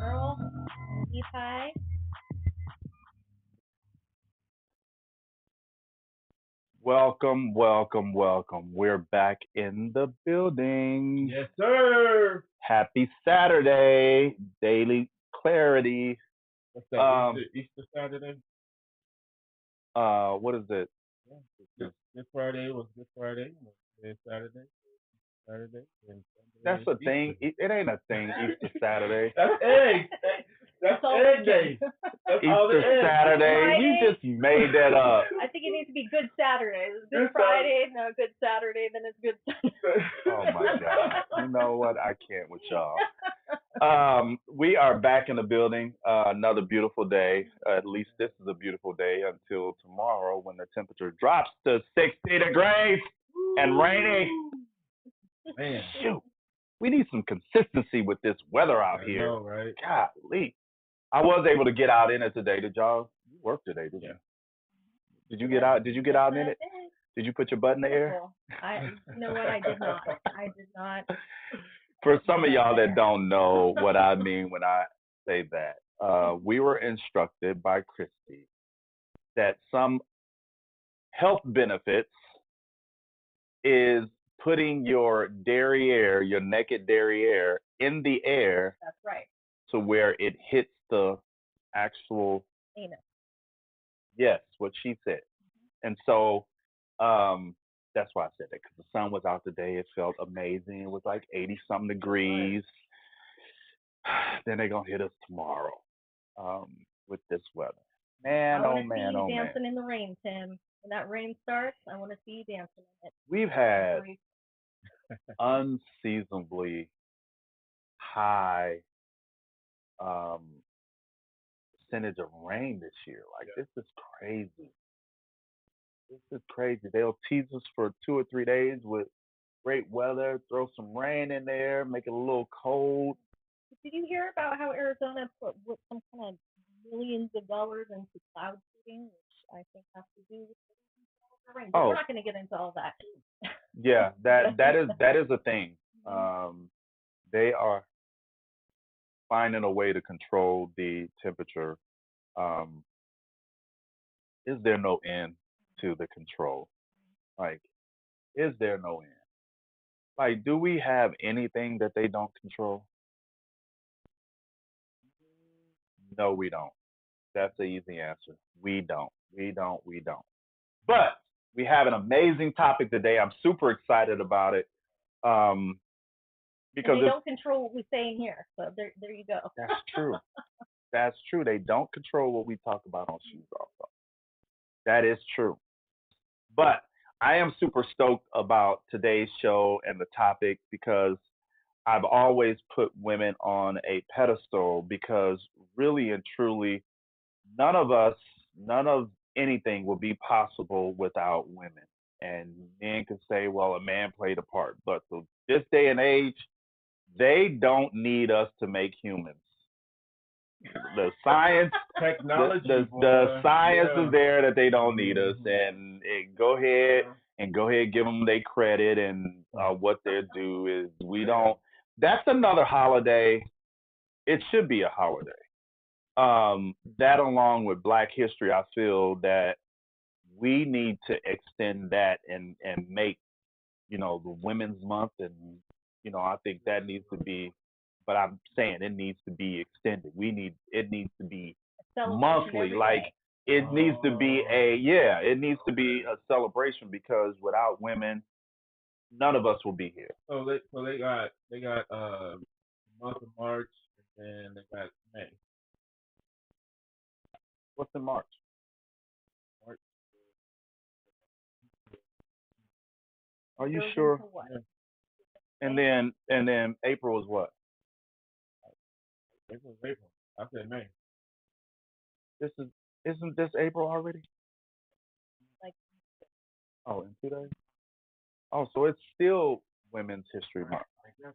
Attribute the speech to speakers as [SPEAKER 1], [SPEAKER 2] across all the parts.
[SPEAKER 1] Earl, Hi.
[SPEAKER 2] Welcome, welcome, welcome. We're back in the building.
[SPEAKER 3] Yes, sir.
[SPEAKER 2] Happy Saturday, daily clarity.
[SPEAKER 3] What's that?
[SPEAKER 2] Um,
[SPEAKER 3] Easter Saturday.
[SPEAKER 2] what is it?
[SPEAKER 3] Yeah. This Friday was Good Friday. Today's Saturday. Saturday and Sunday
[SPEAKER 2] That's
[SPEAKER 3] is
[SPEAKER 2] a thing.
[SPEAKER 3] Easter.
[SPEAKER 2] It ain't a thing. Easter Saturday,
[SPEAKER 3] That's eggs. That's
[SPEAKER 1] all
[SPEAKER 3] egg
[SPEAKER 1] we
[SPEAKER 3] day.
[SPEAKER 1] get.
[SPEAKER 3] That's all the
[SPEAKER 2] Easter
[SPEAKER 3] eggs.
[SPEAKER 2] Saturday. You
[SPEAKER 1] Friday?
[SPEAKER 2] just made that up.
[SPEAKER 1] I think it needs to be Good Saturday. It's Good
[SPEAKER 3] Good
[SPEAKER 1] Friday, no Good Saturday, then it's Good Saturday.
[SPEAKER 2] Oh my God. You know what? I can't with y'all. We are back in the building. Another beautiful day. At least this is a beautiful day until tomorrow when the temperature drops to 60 degrees and rainy.
[SPEAKER 3] Man,
[SPEAKER 2] Shoot, we need some consistency with this weather out
[SPEAKER 3] I
[SPEAKER 2] here.
[SPEAKER 3] know, right?
[SPEAKER 2] Golly. I was able to get out in it today. Did y'all? You work today, didn't you? Did you get out? Did you get out in it? Did you put your butt in the air?
[SPEAKER 1] You know what? I did not. I did not.
[SPEAKER 2] For some of y'all that don't know what I mean when I say that, we were instructed by Christy that some health benefits is putting your derriere, your naked derriere, in the air
[SPEAKER 1] That's right.
[SPEAKER 2] to where it hits the actual,
[SPEAKER 1] Anus.
[SPEAKER 2] yes, what she said. And so that's why I said that, because the sun was out today. It felt amazing. It was like 80 something degrees. Then they're going to hit us tomorrow with this weather.
[SPEAKER 1] I
[SPEAKER 2] Man,
[SPEAKER 1] want
[SPEAKER 2] oh
[SPEAKER 1] to see
[SPEAKER 2] man,
[SPEAKER 1] you
[SPEAKER 2] oh man.
[SPEAKER 1] dancing in the rain, Tim. When that rain starts, I want to see you dancing in it.
[SPEAKER 2] We've had unseasonably high um, percentage of rain this year. Like, this is crazy. This is crazy. They'll tease us for 2 or 3 days with great weather, throw some rain in there, make it a little cold.
[SPEAKER 1] Did you hear about how Arizona put some kind of millions of dollars into cloud seeding, which I think has to do with the rain? But we're
[SPEAKER 2] Oh,
[SPEAKER 1] not going to get into all that.
[SPEAKER 2] yeah, that is a thing. Um, they are finding a way to control the temperature. Um, is there no end to the control? Like, is there no end? Like, do we have anything that they don't control? No, we don't. That's the easy answer. We don't. We don't. We don't. But we have an amazing topic today. I'm super excited about it um,
[SPEAKER 1] And
[SPEAKER 2] because
[SPEAKER 1] they don't control what we say in here. So there you go.
[SPEAKER 2] that's true. That's true. They don't control what we talk about on Shoes also. That is true. But I am super stoked about today's show and the topic because I've always put women on a pedestal because really and truly, none of us, none of anything would be possible without women. And men can say, well, a man played a part. But so this day and age, they don't need us to make humans. The science,
[SPEAKER 3] Technology,
[SPEAKER 2] the
[SPEAKER 3] boy.
[SPEAKER 2] science
[SPEAKER 3] Yeah.
[SPEAKER 2] is there that they don't need us,
[SPEAKER 3] Mhm.
[SPEAKER 2] and go ahead and go ahead give them their credit and what they're due is we don't. That's another holiday. It should be a holiday. That along with Black History, I feel that we need to extend that and make the Women's Month, and I think that needs to be. But I'm saying it needs to be extended. It needs to be monthly. Like it needs to be it needs to be a celebration because without women, none of us will be here.
[SPEAKER 3] So they got month of March and they got May.
[SPEAKER 2] What's in March?
[SPEAKER 3] March.
[SPEAKER 2] Are you
[SPEAKER 1] Goes
[SPEAKER 2] sure?
[SPEAKER 1] into what?
[SPEAKER 3] Yeah.
[SPEAKER 2] And then April is what?
[SPEAKER 3] April. I said May.
[SPEAKER 2] This is isn't this April already?
[SPEAKER 1] Like
[SPEAKER 2] Oh, in 2 days. Oh, so it's still Women's History Month.
[SPEAKER 3] Exactly.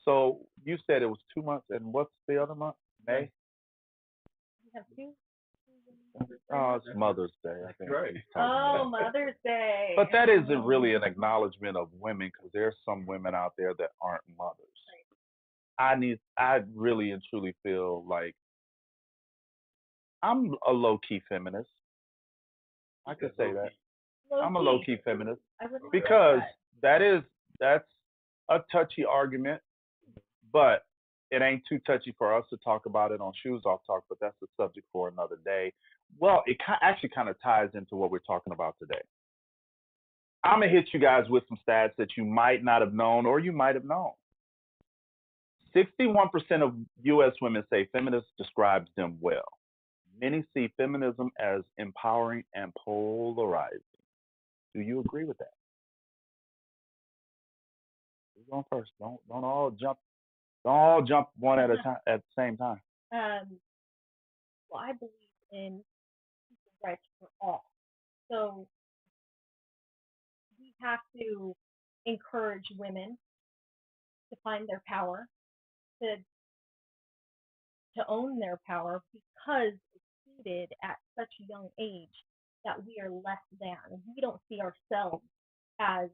[SPEAKER 2] So you said it was 2 months, and what's the other month? May.
[SPEAKER 1] you have two.
[SPEAKER 2] Oh, it's Mother's Day. I think.
[SPEAKER 3] Right.
[SPEAKER 2] She's talking
[SPEAKER 1] Oh,
[SPEAKER 2] about.
[SPEAKER 1] Mother's Day.
[SPEAKER 2] But that isn't really an acknowledgement of women because there's some women out there that aren't mothers. I really and truly feel like I'm a low key feminist. I could say that. I'm a low
[SPEAKER 1] Low-key.
[SPEAKER 2] key feminist
[SPEAKER 1] I would like
[SPEAKER 2] because
[SPEAKER 1] that.
[SPEAKER 2] that's a touchy argument, but it ain't too touchy for us to talk about it on Shoes Off Talk, but that's a subject for another day. Well, it actually kind of ties into what we're talking about today. I'm gonna hit you guys with some stats that you might not have known or you might have known. 61% of U.S. women say feminists describes them well. Many see feminism as empowering and polarizing. Do you agree with that? Who's going first? Don't all jump one at a time at the same time.
[SPEAKER 1] Well, I believe in equal rights for all. So we have to encourage women to find their power, to own their power because it's seated at such a young age that we are less than. We don't see ourselves as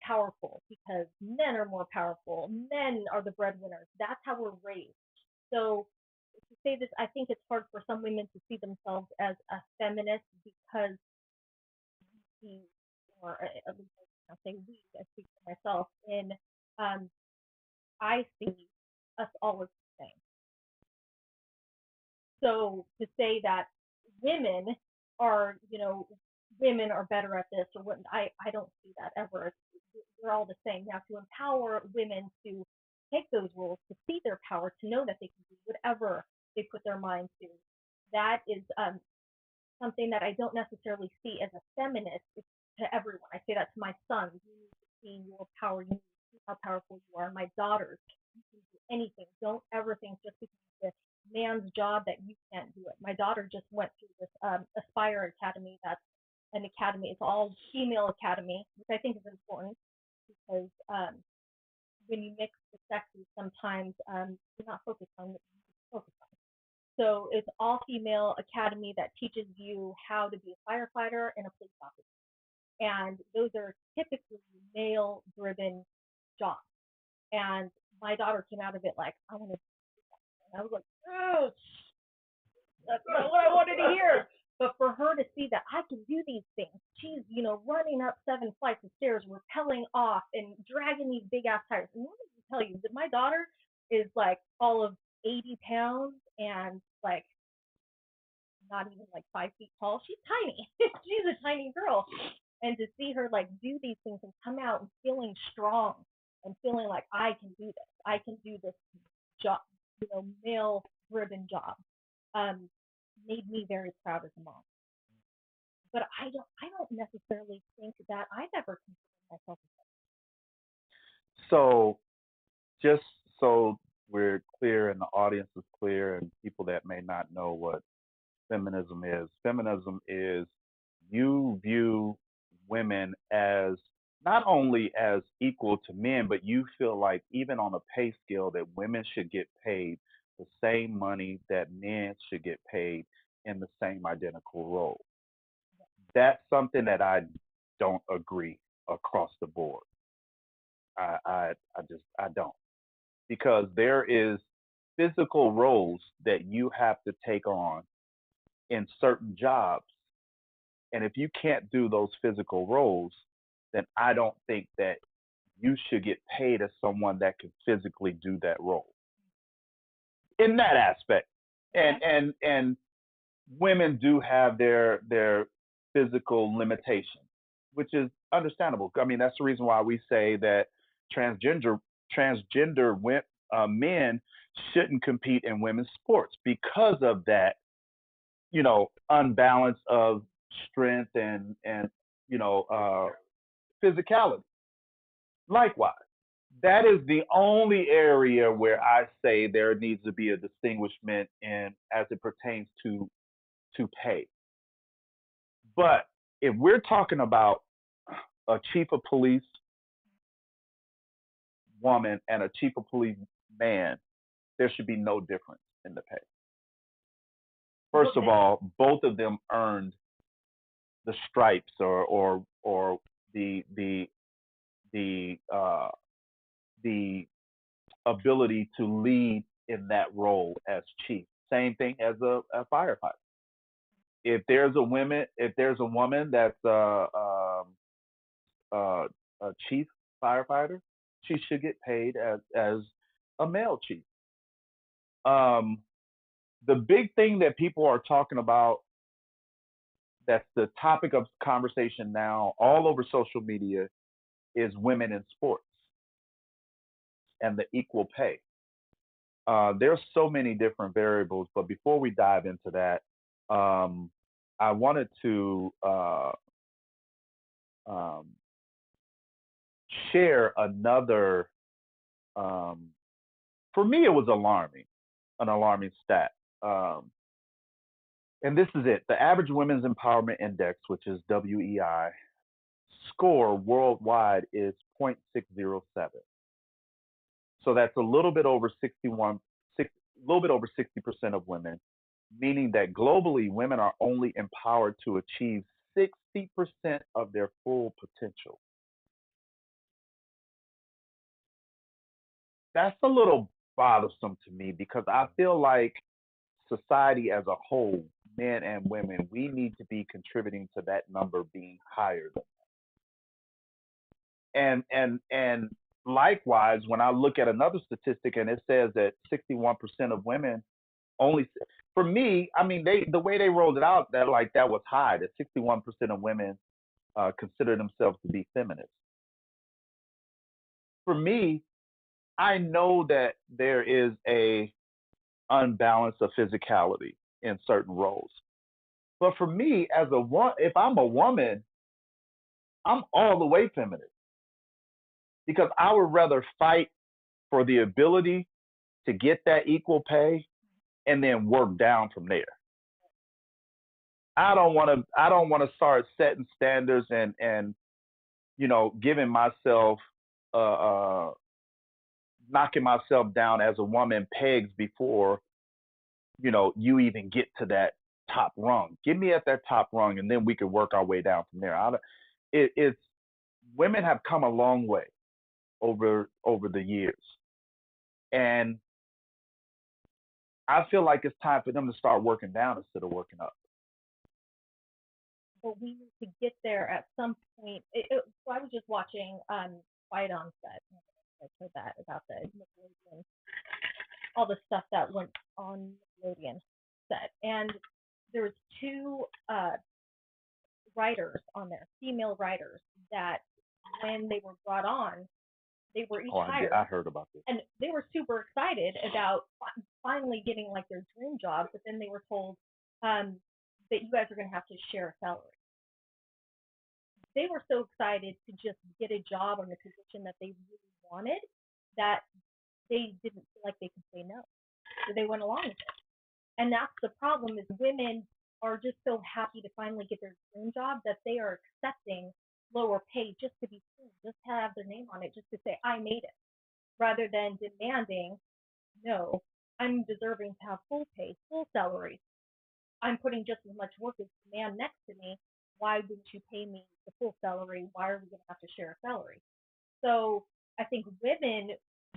[SPEAKER 1] powerful because men are more powerful. Men are the breadwinners. That's how we're raised. So to say this, I think it's hard for some women to see themselves as a feminist because we, or at least I say we, I speak for myself, in um, I see us all as the same. So to say that women are, women are better at this or what, I don't see that ever. We're all the same. Now to empower women to take those roles, to see their power, to know that they can do whatever they put their mind to, that is something that I don't necessarily see as a feminist to everyone. I say that to my son. You need to see your power. You need to see how powerful you are. My daughters, you can do anything. Don't ever think just because it's a man's job that you can't do it. My daughter just went through this Aspire Academy. That's an academy. It's all female academy, which I think is important because when you mix the sexes, sometimes you're not focused on what you focus on. So it's all female academy that teaches you how to be a firefighter and a police officer. And those are typically male driven jobs. And my daughter came out of it like, I want to do that. And I was like, oh, that's not what I wanted to hear. But for her to see that I can do these things, she's, running up 7 flights of stairs, rappelling off and dragging these big ass tires. And let me tell you that my daughter is like all of 80 pounds and like not even like 5 feet tall. She's tiny. She's a tiny girl. And to see her like do these things and come out and feeling strong and feeling like I can do this. I can do this job, male driven job. Made me very proud as a mom. But I don't necessarily think that I've ever considered myself a
[SPEAKER 2] So just so we're clear and the audience is clear and people that may not know what feminism is you view women as not only as equal to men, but you feel like even on a pay scale that women should get paid the same money that men should get paid in the same identical role. That's something that I don't agree across the board. I don't, because there is physical roles that you have to take on in certain jobs, and if you can't do those physical roles, then I don't think that you should get paid as someone that can physically do that role in that aspect. And women do have their physical limitations, which is understandable. I mean, that's the reason why we say that transgender men shouldn't compete in women's sports because of that, unbalance of strength and physicality. Likewise, that is the only area where I say there needs to be a distinguishment in as it pertains to pay. But if we're talking about a chief of police woman and a chief of police man, there should be no difference in the pay. First of all, both of them earned the stripes or the the ability to lead in that role as chief. Same thing as a firefighter. If there's a woman that's uh, a chief firefighter, she should get paid as a male chief. Um, the big thing that people are talking about, that's the topic of conversation now all over social media, is women in sports and the equal pay. There's so many different variables, but before we dive into that, um, I wanted to um, share another. Um, for me, it was an alarming stat. Um, and this is it: the average Women's Empowerment Index, which is WEI, score worldwide is 0.607. So that's a little bit over 60% of women, meaning that globally women are only empowered to achieve 60% of their full potential. That's a little bothersome to me because I feel like society as a whole, men and women, we need to be contributing to that number being higher. And likewise, when I look at another statistic and it says that 61% of women only, for me, I mean, the way they rolled it out, that like that was high. That 61% of women consider themselves to be feminists. For me, I know that there is a unbalance of physicality in certain roles. But for me, as a one, if I'm a woman, I'm all the way feminist because I would rather fight for the ability to get that equal pay and then work down from there. I don't want to start setting standards and giving myself uh knocking myself down as a woman pegs before you even get to that top rung. Get me at that top rung, and then we can work our way down from there. It's women have come a long way over the years, and I feel like it's time for them to start working down instead of working up.
[SPEAKER 1] But we need to get there at some point. So I was just watching Quiet on Set. I heard that about the Nickelodeon, all the stuff that went on Nickelodeon set, and there was two writers on there, female writers, that when they were brought on, they were each
[SPEAKER 2] Oh,
[SPEAKER 1] hired,
[SPEAKER 2] I heard about this.
[SPEAKER 1] and they were super excited about finally getting like their dream job, but then they were told um, that you guys are going to have to share a salary. They were so excited to just get a job or a position that they really wanted that they didn't feel like they could say no. So they went along with it. And that's the problem, is women are just so happy to finally get their dream job that they are accepting lower pay just to be seen, just to have their name on it, just to say, I made it, rather than demanding, no, I'm deserving to have full pay, full salary. I'm putting just as much work as the man next to me. Why wouldn't you pay me the full salary? Why are we going to have to share a salary? So I think women,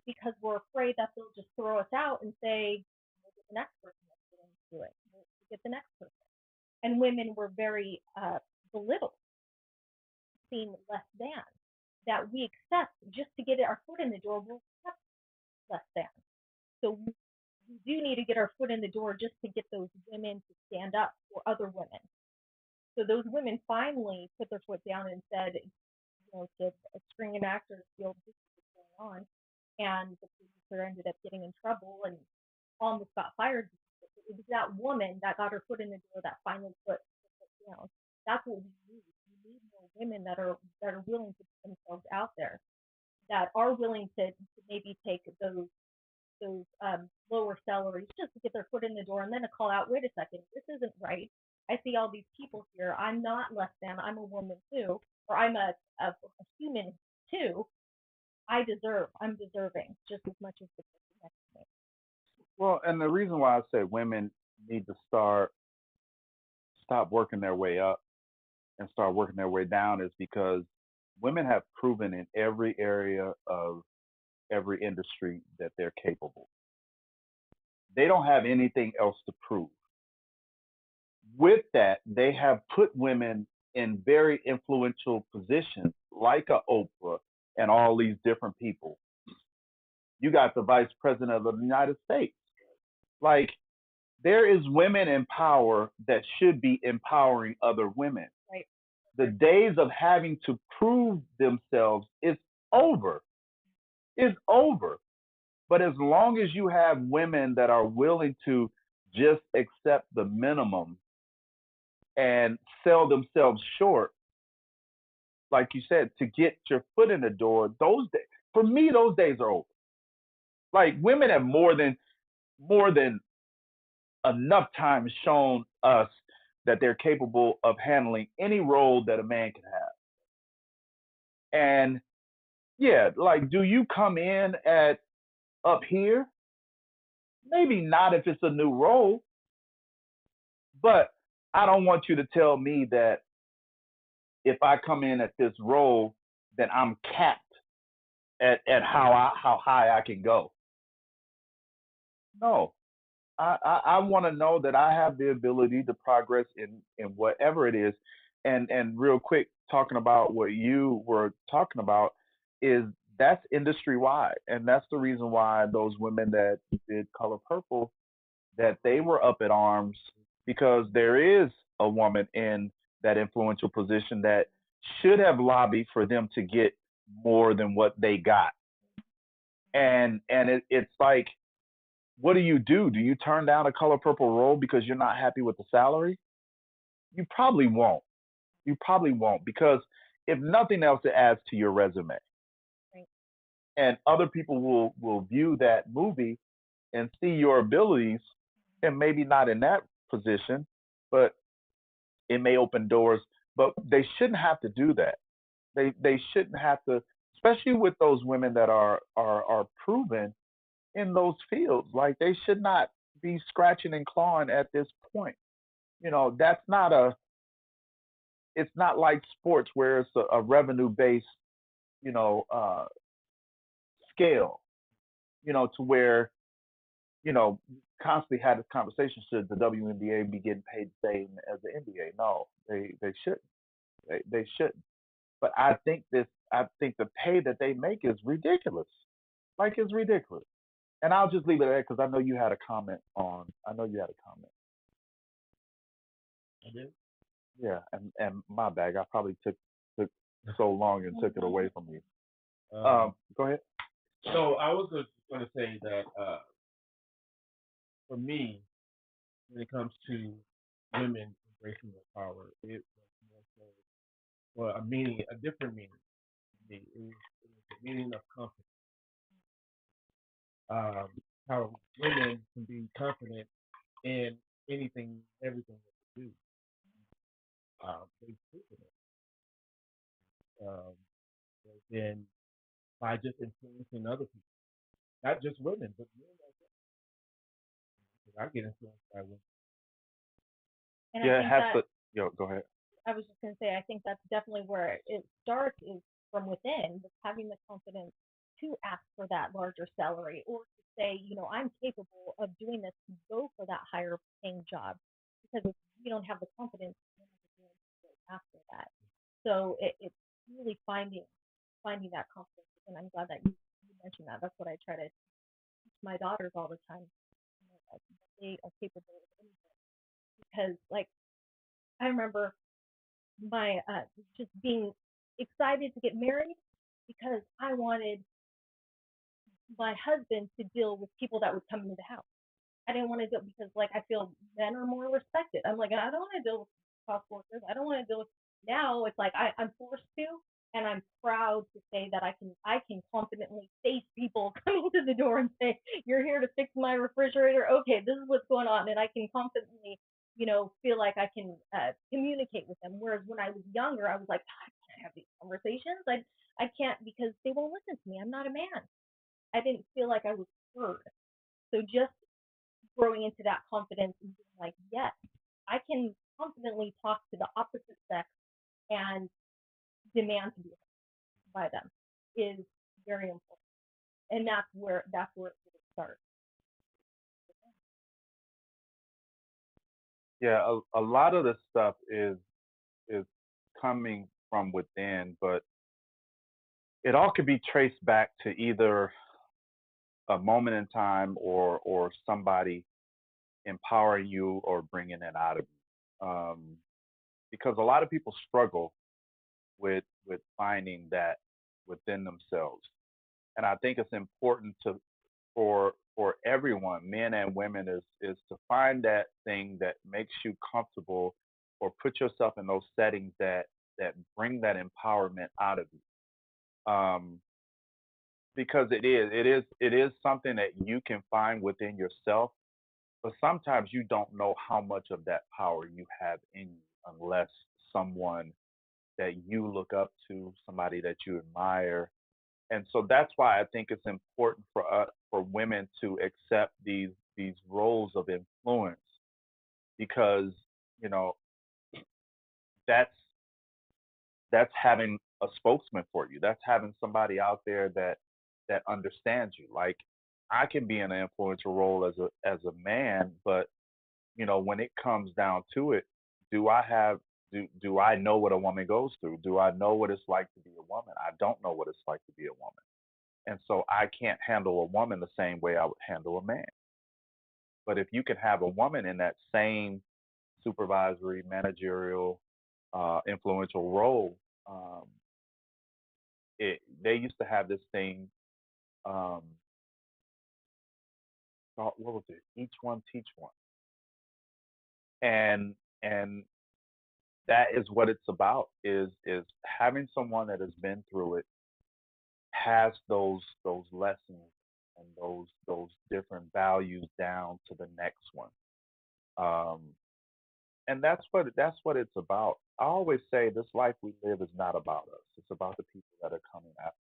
[SPEAKER 1] because we're afraid that they'll just throw us out and say, we'll get the next person that's willing to do it. We'll get the next person. And women were very belittled, seen less than, that we accept just to get our foot in the door, we'll accept less than. So we do need to get our foot in the door just to get those women to stand up for other women. So those women finally put their foot down and said, to a Screen Actors Guild, this is what's going on. And the producer ended up getting in trouble and almost got fired. It was that woman that got her foot in the door that finally put her foot down. That's what we need. We need more women that are willing to put themselves out there, that are willing to maybe take those lower salaries just to get their foot in the door, and then to call out, wait a second, this isn't right. I see all these people here. I'm not less than. I'm a woman too, or I'm a human too. I'm deserving just as much as the person next to me.
[SPEAKER 2] Well, and the reason why I say women need to stop working their way up and start working their way down is because women have proven in every area of every industry that they're capable. They don't have anything else to prove. With that, they have put women in very influential positions, like a Oprah and all these different people. You got the vice president of the United States. Like, there is women in power that should be empowering other women.
[SPEAKER 1] Right.
[SPEAKER 2] The days of having to prove themselves is over. Is over. But as long as you have women that are willing to just accept the minimum and sell themselves short, like you said, to get your foot in the door, those days, for me, those days are over. Like, women have more than enough time shown us that they're capable of handling any role that a man can have. And yeah, like, do you come in at up here? Maybe not if it's a new role, but I don't want you to tell me that if I come in at this role, then I'm capped at how high I can go. No, I want to know that I have the ability to progress in whatever it is. And real quick, talking about what you were talking about is that's industry wide, and that's the reason why those women that did Color Purple, that they were up at arms, because there is a woman in that influential position that should have lobbied for them to get more than what they got. And it's like, what do? Do you turn down a Color Purple role because you're not happy with the salary? You probably won't. You probably won't, because if nothing else, it adds to your resume.
[SPEAKER 1] Right.
[SPEAKER 2] And other people will view that movie and see your abilities, and maybe not in that position, but it may open doors. But they shouldn't have to do that. They shouldn't have to, especially with those women that are proven in those fields. Like, they should not be scratching and clawing at this point. That's not a. It's not like sports where it's a revenue based, you know, uh, scale. To where constantly had this conversation: should the WNBA be getting paid the same as the NBA? No, they shouldn't. They shouldn't. But I think the pay that they make is ridiculous. Like, it's ridiculous. And I'll just leave it at that, because I know you had a comment on. I know you had a comment.
[SPEAKER 3] I did.
[SPEAKER 2] Yeah, and my bag. I probably took so long and took it away from you. Go ahead.
[SPEAKER 3] So I was just going to say that for me, when it comes to women embracing their power, it was more so, well, a different meaning. To me. It was the meaning of confidence. Um, how women can be confident in anything, everything that they do. They've proven it. Um, then by just influencing other people, not just women, but men as well. 'Cause I get influenced by women.
[SPEAKER 1] And I
[SPEAKER 2] Yeah, it
[SPEAKER 1] think
[SPEAKER 2] has
[SPEAKER 1] that
[SPEAKER 2] to. Yo, go ahead.
[SPEAKER 1] I was just going to say, I think that's definitely where it starts, is from within, with having the confidence to ask for that larger salary, or to say, I'm capable of doing this, to go for that higher paying job. Because if you don't have the confidence, you're not going to do it after that. So it's really finding that confidence. And I'm glad that you mentioned that. That's what I try to teach my daughters all the time, that they are capable of anything. Because, like, I remember my just being excited to get married, because I wanted my husband to deal with people that would come into the house. I didn't want to deal, because, like, I feel men are more respected. I'm like, I don't want to deal with house workers. I don't want to deal with. Now it's like I'm forced to, and I'm proud to say that I can confidently face people coming to the door and say, "You're here to fix my refrigerator. Okay, this is what's going on," and I can confidently, feel like I can communicate with them. Whereas when I was younger, I was like, I can't have these conversations. I can't, because they won't listen to me. I'm not a man. I didn't feel like I was heard. So just growing into that confidence and being like, yes, I can confidently talk to the opposite sex and demand to be heard by them is very important. and that's where it really starts.
[SPEAKER 2] Yeah, a lot of the stuff is coming from within, but it all could be traced back to either a moment in time or somebody empowering you or bringing it out of you. Because a lot of people struggle with finding that within themselves, and I think it's important to for everyone, men and women, is to find that thing that makes you comfortable, or put yourself in those settings that bring that empowerment out of you. Because it is something that you can find within yourself, but sometimes you don't know how much of that power you have in you unless someone that you look up to, somebody that you admire. And so that's why I think it's important for women to accept these roles of influence, because you know that's that's having a spokesman for you. That's having somebody out there that understands you. Like, I can be in an influential role as a man, but when it comes down to it, do I have do I know what a woman goes through? Do I know what it's like to be a woman? I don't know what it's like to be a woman. And so I can't handle a woman the same way I would handle a man. But if you can have a woman in that same supervisory, managerial, influential role, um, they used to have this thing, um, what was it? Each one teach one, and and that is what it's about. Is having someone that has been through it, has those lessons and those different values down to the next one. Um, and that's what it's about. I always say this life we live is not about us. It's about the people that are coming after.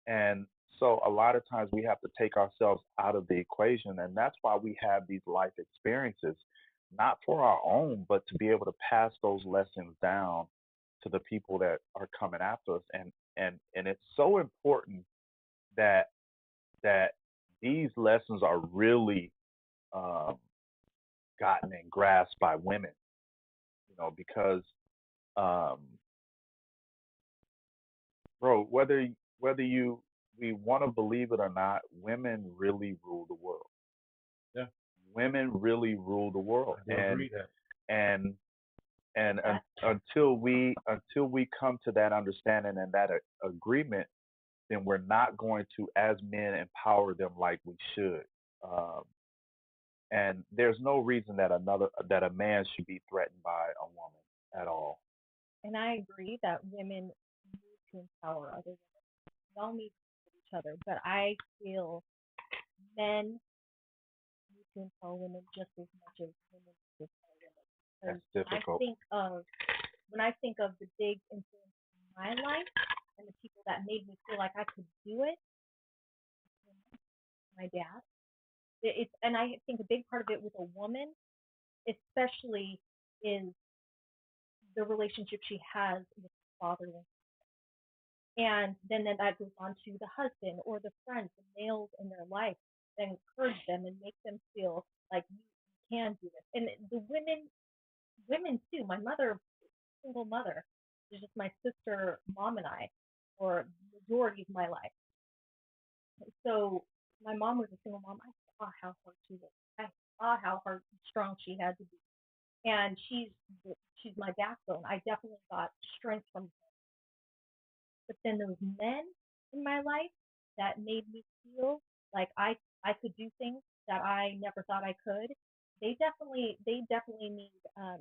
[SPEAKER 2] And so a lot of times we have to take ourselves out of the equation, and that's why we have these life experiences, not for our own, but to be able to pass those lessons down to the people that are coming after us. And it's so important that that these lessons are really um, gotten and grasped by women, because um, bro, whether you we want to believe it or not, women really rule the world.
[SPEAKER 3] Yeah,
[SPEAKER 2] Women really rule the world,
[SPEAKER 3] I do agree that.
[SPEAKER 2] and and
[SPEAKER 1] That
[SPEAKER 2] until we come to that understanding and that agreement, then we're not going to, as men, empower them like we should. Um, and there's no reason that a man should be threatened by a woman at all.
[SPEAKER 1] and I agree that women need to empower other women. We all need to support each other, but I feel men need to empower women just as much as women need to empower women. Because
[SPEAKER 2] That's difficult.
[SPEAKER 1] when I think of the big influence in my life and the people that made me feel like I could do it, my dad. It's and I think a big part of it with a woman, especially, is the relationship she has with her father, and then that goes on to the husband or the friends, the males in their life, that encourage them and make them feel like you can do this. And the women too. My mother, single mother, is just my sister, mom, and I, for the majority of my life. So my mom was a single mom. I saw how hard she was. I saw how hard and strong she had to be, and she's my backbone. I definitely got strength from her. But then those men in my life that made me feel like I could do things that I never thought I could. They definitely need a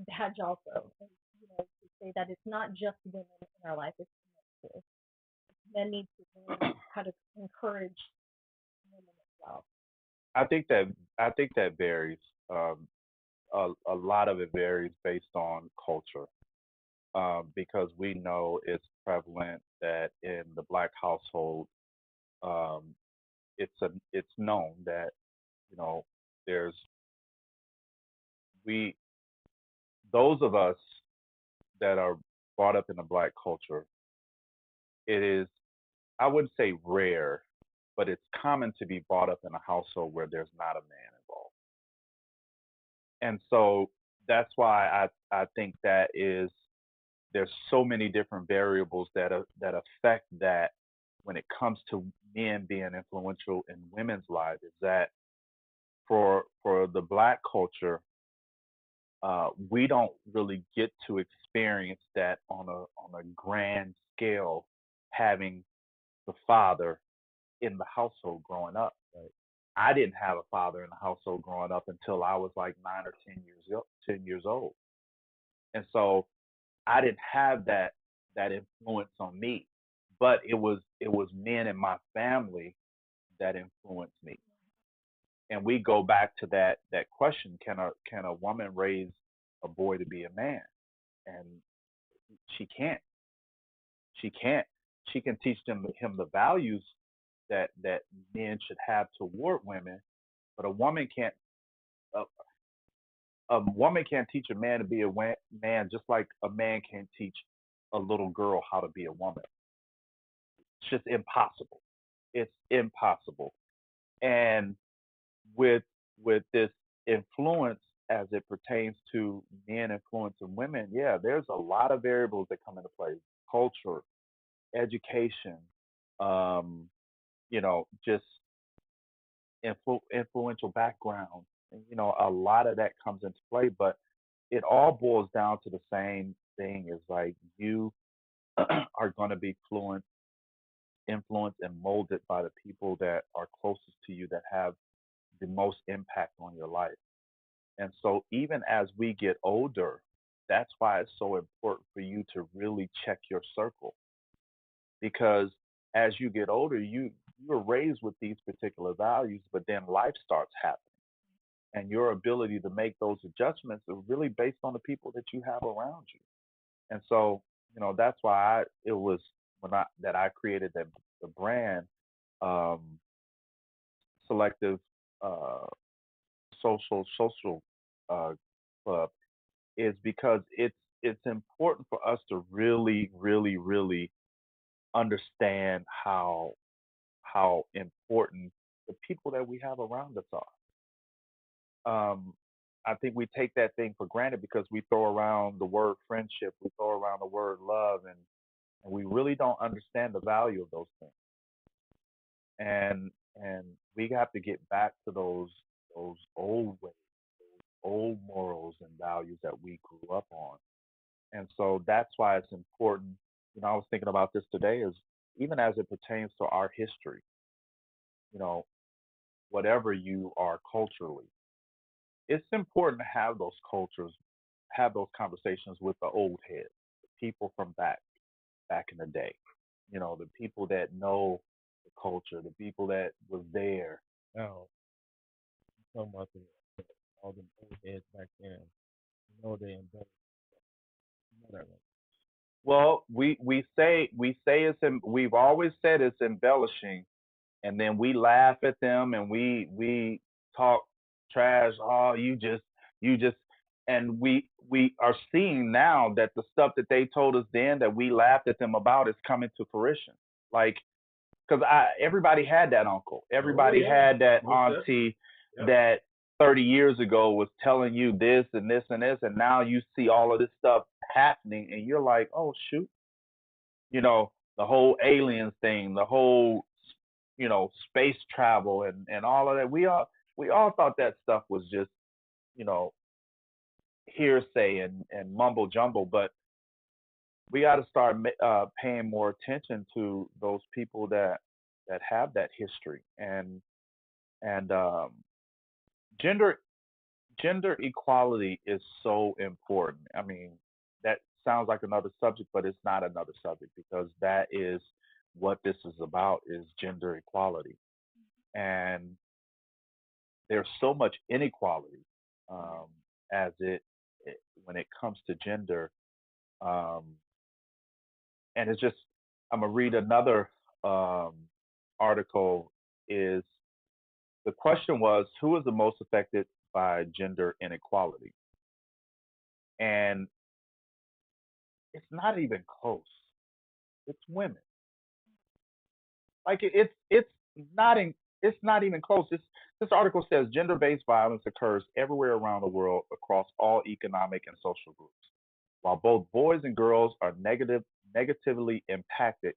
[SPEAKER 1] badge also. And, to say that it's not just women in our life; it's men too. Men need to learn how to encourage women as well.
[SPEAKER 2] I think that varies. Um, a lot of it varies based on culture, because we know it's prevalent that in the black household, um, it's known that you know there's we those of us that are brought up in the black culture. It is I wouldn't say rare, but it's common to be brought up in a household where there's not a man involved. And so that's why I think that is there's so many different variables that affect that when it comes to men being influential in women's lives is that for the black culture, we don't really get to experience that on a grand scale, having the father in the household growing up.
[SPEAKER 3] Right.
[SPEAKER 2] I didn't have a father in the household growing up until I was like 9 or 10 years old, and so I didn't have that influence on me. But it was men in my family that influenced me, and we go back to that question: can a woman raise a boy to be a man? And she can't. She can't. She can teach him the values that men should have toward women, but a, a woman can't teach a man to be a man, just like a man can't teach a little girl how to be a woman. It's just impossible. It's impossible. And with with this influence as it pertains to men influencing women, yeah, there's a lot of variables that come into play: culture, education, um, just influential background. And, a lot of that comes into play, but it all boils down to the same thing: is like you are going to be influenced and molded by the people that are closest to you, that have the most impact on your life. And so, even as we get older, that's why it's so important for you to really check your circle, because as you get older, you were raised with these particular values, but then life starts happening, and your ability to make those adjustments are really based on the people that you have around you. And so, that's why it was when I created the brand, um, Selective uh, Social uh, Club, is because it's important for us to really, really, really understand how important the people that we have around us are. I think we take that thing for granted because we throw around the word friendship, we throw around the word love, and we really don't understand the value of those things. And we have to get back to those old ways, old morals and values that we grew up on. And so that's why it's important. I was thinking about this today, is even as it pertains to our history, you know, whatever you are culturally, it's important to have those cultures, have those conversations with the old heads, the people from back in the day. The people that know the culture, the people that was there.
[SPEAKER 3] Now, you talking about all the old heads back then. You know they embellish. You know that, right?
[SPEAKER 2] Well, we say we've always said it's embellishing, and then we laugh at them and we talk trash. Oh, you just, and we are seeing now that the stuff that they told us then that we laughed at them about is coming to fruition. Like, because everybody had that uncle,
[SPEAKER 3] Oh
[SPEAKER 2] everybody
[SPEAKER 3] yeah,
[SPEAKER 2] had that
[SPEAKER 3] most definitely.
[SPEAKER 2] auntie
[SPEAKER 3] Yep.
[SPEAKER 2] that 30 years ago was telling you this and this and this, and now you see all of this stuff happening, and you're like, oh shoot, the whole aliens thing, the whole space travel and all of that. We all thought that stuff was just you know hearsay and mumble jumble, but we got to start paying more attention to those people that have that history, and gender gender equality is so important. I mean, that sounds like another subject, but it's not another subject, because that is what this is about: is gender equality. And there's so much inequality, um, as when it comes to gender. Um, and it's just, I'm gonna read another um, article. Is The question was, who is the most affected by gender inequality? And it's not even close. It's women. Like it's not in it's not even close. This article says gender-based violence occurs everywhere around the world across all economic and social groups. While both boys and girls are negatively impacted,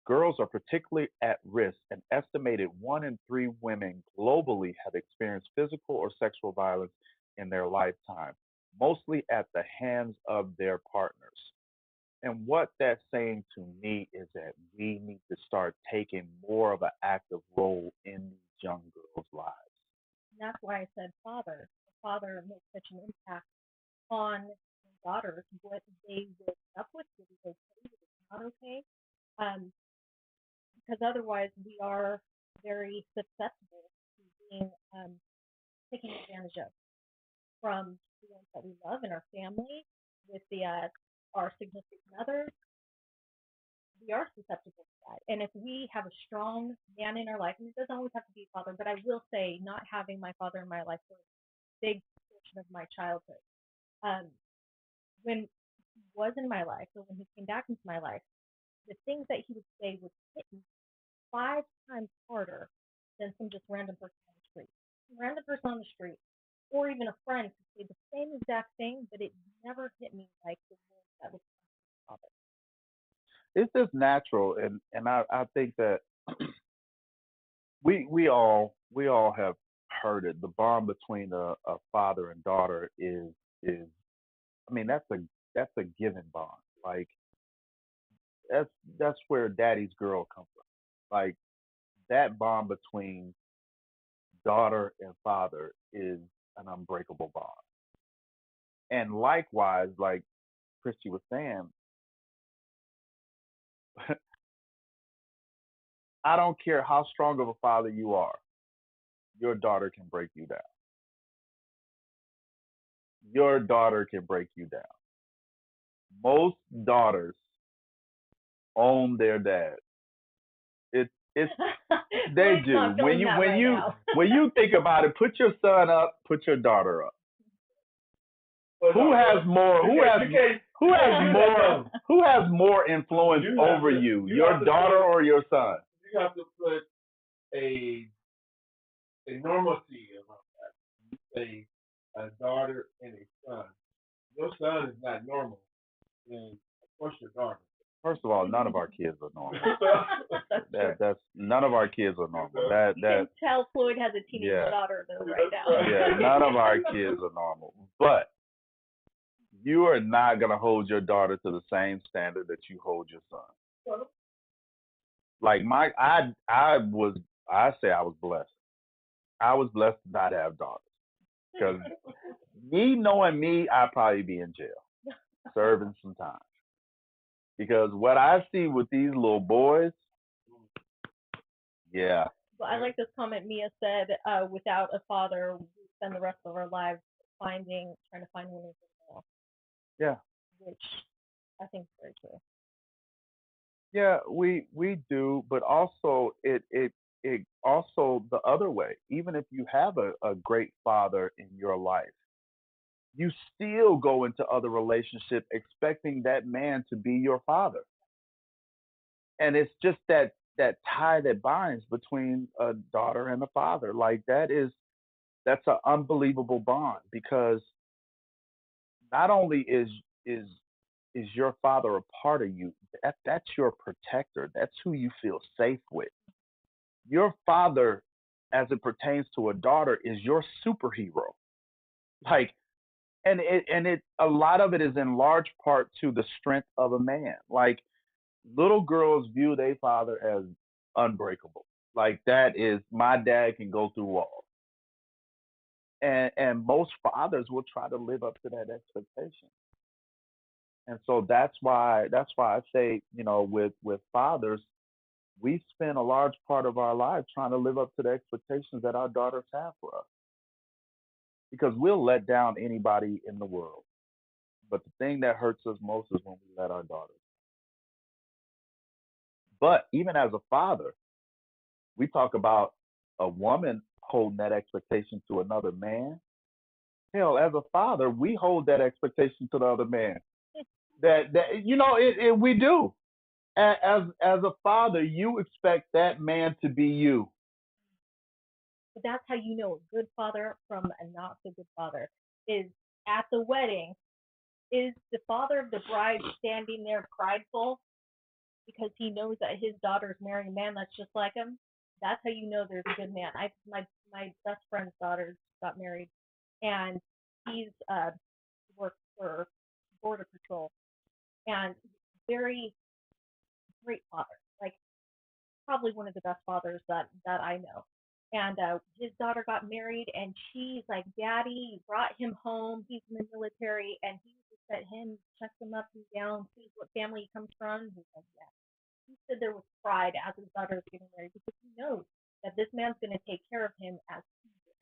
[SPEAKER 2] girls are particularly at risk. An estimated 1 in 3 women globally have experienced physical or sexual violence in their lifetime, mostly at the hands of their partners. And what that's saying to me is that we need to start taking more of an active role in these young girls' lives.
[SPEAKER 1] And that's why I said father. The father makes such an impact on their daughters, what they will put up with, what is okay, what is not okay. Um, because otherwise we are very susceptible to being taken advantage of from the ones that we love in our family, with the our significant others. We are susceptible to that. And if we have a strong man in our life, and it doesn't always have to be a father, but I will say, not having my father in my life for a big portion of my childhood, um, when he was in my life, or when he came back into my life, the things that he would say would hit me 5 times harder than some just random person on the street. Some random person on the street, or even a friend could say the same exact thing, but it never hit me like the words that would come from
[SPEAKER 2] It's just natural, and I think that we all have heard it. The bond between a father and daughter is I mean that's a given bond. Like that's that's where daddy's girl comes from. Like that bond between daughter and father is an unbreakable bond. And likewise, like Christy was saying, I don't care how strong of a father you are, your daughter can break you down. Your daughter can break you down. Most daughters own their dad. It's they
[SPEAKER 1] Lloyd's
[SPEAKER 2] do.
[SPEAKER 1] not feeling that right now.
[SPEAKER 2] When you think about it, put your son up, put your daughter up.
[SPEAKER 3] But
[SPEAKER 2] Who
[SPEAKER 3] no,
[SPEAKER 2] has more?
[SPEAKER 3] you can't, you can't,
[SPEAKER 2] Who
[SPEAKER 3] you
[SPEAKER 2] has
[SPEAKER 3] can't do that
[SPEAKER 2] more?
[SPEAKER 3] though.
[SPEAKER 2] Who has more influence
[SPEAKER 3] You have
[SPEAKER 2] over
[SPEAKER 3] to,
[SPEAKER 2] you?
[SPEAKER 3] you
[SPEAKER 2] Your
[SPEAKER 3] have to
[SPEAKER 2] daughter
[SPEAKER 3] put,
[SPEAKER 2] or your son?
[SPEAKER 3] you have to put a a normalcy around that. Say a daughter and a son. Your son is not normal, then of course your daughter.
[SPEAKER 2] First of all, none of our kids are normal.
[SPEAKER 1] That's true.
[SPEAKER 2] That's none of our kids are normal.
[SPEAKER 1] You can tell Floyd has a teenage
[SPEAKER 2] yeah.
[SPEAKER 1] daughter though right now.
[SPEAKER 2] Yeah, none of our kids are normal. But you are not gonna hold your daughter to the same standard that you hold your son. Like I say I was blessed. I was blessed to not have daughters because me knowing me, I'd probably be in jail serving some time because what I see with these little boys, yeah,
[SPEAKER 1] Well, I like this comment Mia said, without a father, we spend the rest of our lives trying to find winners in the middle,
[SPEAKER 2] yeah,
[SPEAKER 1] which I think is very true.
[SPEAKER 2] yeah, we do, but also it also the other way. Even if you have a great father in your life, you still go into other relationships expecting that man to be your father. And it's just that tie that binds between a daughter and a father. Like that's an unbelievable bond because not only is is your father a part of you, that's your protector. That's who you feel safe with. Your father, as it pertains to a daughter, is your superhero. Like and it a lot of it is in large part to the strength of a man. Like little girls view their father as unbreakable. Like that is my dad can go through walls. And most fathers will try to live up to that expectation. And so that's why I say, with fathers, we spend a large part of our lives trying to live up to the expectations that our daughters have for us. Because we'll let down anybody in the world. But the thing that hurts us most is when we let our daughters. But even as a father, we talk about a woman holding that expectation to another man. Hell, as a father, we hold that expectation to the other man. That we do. As a father, you expect that man to be you.
[SPEAKER 1] But that's how you know a good father from a not so good father is at the wedding. Is the father of the bride standing there prideful because he knows that his daughter's marrying a man that's just like him? That's how you know there's a good man. My best friend's daughter got married, and he's worked for border patrol and very great father, like probably one of the best fathers that I know. And his daughter got married, and she's like, "Daddy brought him home. He's in the military, and he just let him check him up and down, see what family he comes from." He's like, "Yeah." He said there was pride as his daughter was getting married because he knows that this man's going to take care of him as he did.